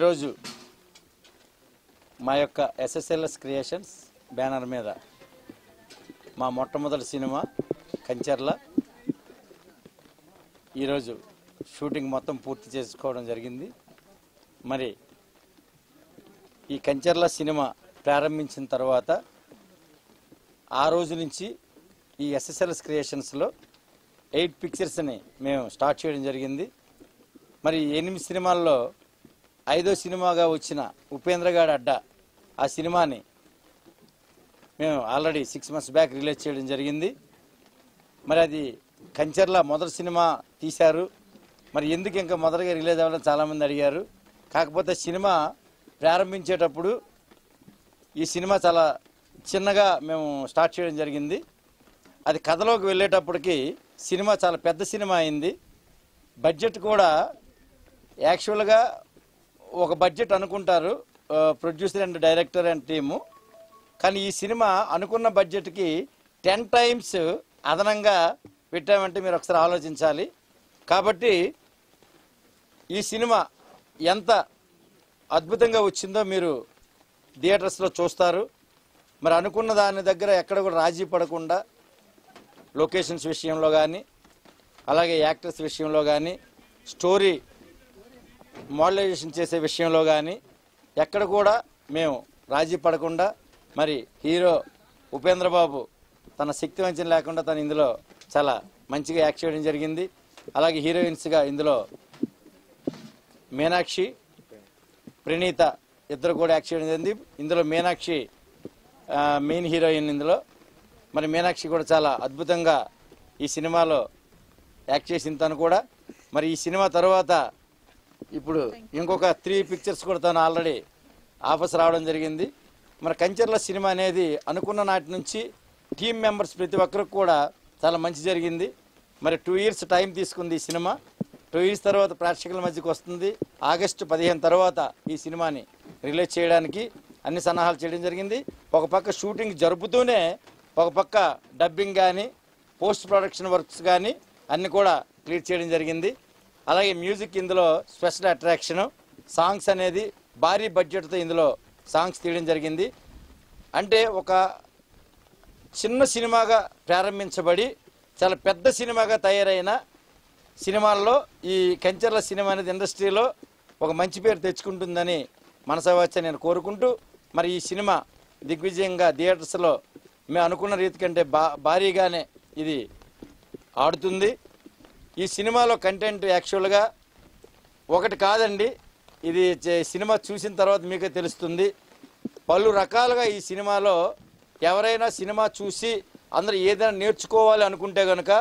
ఈరోజు మా యొక్క ఎస్ఎస్ఎల్ఎస్ క్రియేషన్స్ బ్యానర్ మీద మా మొట్టమొదటి సినిమా కంచర్ల ఈరోజు షూటింగ్ మొత్తం పూర్తి చేసుకోవడం జరిగింది. మరి ఈ కంచర్ల సినిమా ప్రారంభించిన తర్వాత ఆ రోజు నుంచి ఈ ఎస్ఎస్ఎల్ఎస్ క్రియేషన్స్లో 8 పిక్చర్స్ని మేము స్టార్ట్ చేయడం జరిగింది. మరి 8 సినిమాల్లో 5వ సినిమాగా వచ్చిన ఉపేంద్రగాడి అడ్డా ఆ సినిమాని మేము ఆల్రెడీ 6 months బ్యాక్ రిలీజ్ చేయడం జరిగింది. మరి అది కంచర్ల మొదటి సినిమా తీశారు, మరి ఎందుకు ఇంకా మొదటగా రిలీజ్ అవ్వాలని చాలామంది అడిగారు. కాకపోతే సినిమా ప్రారంభించేటప్పుడు ఈ సినిమా చాలా చిన్నగా మేము స్టార్ట్ చేయడం జరిగింది. అది కథలోకి వెళ్ళేటప్పటికి సినిమా చాలా పెద్ద సినిమా అయింది. బడ్జెట్ కూడా యాక్చువల్గా ఒక బడ్జెట్ అనుకుంటారు producer and director and team, కానీ ఈ సినిమా అనుకున్న బడ్జెట్కి 10 times అదనంగా పెట్టామంటే మీరు ఒకసారి ఆలోచించాలి. కాబట్టి ఈ సినిమా ఎంత అద్భుతంగా వచ్చిందో మీరు థియేటర్స్లో చూస్తారు. మరి అనుకున్న దాని దగ్గర ఎక్కడ కూడా రాజీ పడకుండా లొకేషన్స్ విషయంలో కానీ, అలాగే యాక్టర్స్ విషయంలో కానీ, స్టోరీ మోడలైజేషన్ చేసే విషయంలో కానీ ఎక్కడ కూడా మేము రాజీ పడకుండా మరి హీరో ఉపేంద్ర బాబు తన శక్తి వంచన లేకుండా తను ఇందులో చాలా మంచిగా యాక్ట్ చేయడం జరిగింది. అలాగే హీరోయిన్స్గా ఇందులో మీనాక్షి, ప్రణీత ఇద్దరు కూడా యాక్ట్ చేయడం జరిగింది. ఇందులో మీనాక్షి మెయిన్ హీరోయిన్. ఇందులో మరి మీనాక్షి కూడా చాలా అద్భుతంగా ఈ సినిమాలో యాక్ట్ చేసిన తను కూడా. మరి ఈ సినిమా తర్వాత ఇప్పుడు ఇంకొక 3 పిక్చర్స్ కూడా తను ఆల్రెడీ ఆఫర్స్ రావడం జరిగింది. మరి కంచర్ల సినిమా అనేది అనుకున్న నాటి నుంచి టీమ్ మెంబర్స్ ప్రతి ఒక్కరికి కూడా చాలా మంచి జరిగింది. మరి 2 years టైం తీసుకుంది ఈ సినిమా. 2 years తర్వాత ప్రేక్షకుల మధ్యకి వస్తుంది. August 15 తర్వాత ఈ సినిమాని రిలీజ్ చేయడానికి అన్ని సన్నాహాలు చేయడం జరిగింది. ఒక పక్క షూటింగ్ జరుపుతూనే ఒక పక్క డబ్బింగ్ కానీ, పోస్ట్ ప్రొడక్షన్ వర్క్స్ కానీ అన్నీ కూడా క్లియర్ చేయడం జరిగింది. అలాగే మ్యూజిక్ ఇందులో స్పెషల్ అట్రాక్షన్, సాంగ్స్ అనేది భారీ బడ్జెట్తో ఇందులో సాంగ్స్ తీయడం జరిగింది. అంటే ఒక చిన్న సినిమాగా ప్రారంభించబడి చాలా పెద్ద సినిమాగా తయారైన సినిమాల్లో ఈ కంచర్ల సినిమా అనేది ఇండస్ట్రీలో ఒక మంచి పేరు తెచ్చుకుంటుందని మనసావాచ నేను కోరుకుంటూ, మరి ఈ సినిమా దిగ్విజయంగా థియేటర్స్లో మేము అనుకున్న రీతి కంటే భారీగానే ఇది ఆడుతుంది. ఈ సినిమాలో కంటెంట్ యాక్చువల్గా ఒకటి కాదండి, ఇది సినిమా చూసిన తర్వాత మీకే తెలుస్తుంది. పలు రకాలుగా ఈ సినిమాలో ఎవరైనా సినిమా చూసి అందరూ ఏదైనా నేర్చుకోవాలి అనుకుంటే కనుక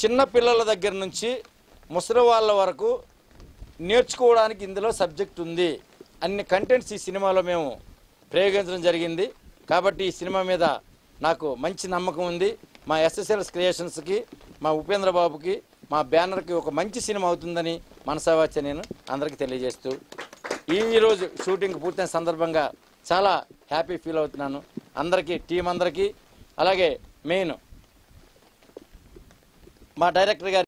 చిన్న పిల్లల దగ్గర నుంచి ముసలి వాళ్ళ వరకు నేర్చుకోవడానికి ఇందులో సబ్జెక్ట్ ఉంది. అన్ని కంటెంట్స్ ఈ సినిమాలో మేము ప్రయోగించడం జరిగింది. కాబట్టి ఈ సినిమా మీద నాకు మంచి నమ్మకం ఉంది. మా ఎస్ఎస్ఎల్ఎస్ క్రియేషన్స్కి, మా ఉపేంద్ర బాబుకి, మా బ్యానర్కి ఒక మంచి సినిమా అవుతుందని మనసావాచ నేను అందరికీ తెలియజేస్తూ ఈరోజు షూటింగ్ పూర్తయిన సందర్భంగా చాలా హ్యాపీ ఫీల్ అవుతున్నాను. అందరికీ, టీం అందరికీ, అలాగే మెయిన్ మా డైరెక్టర్ గారు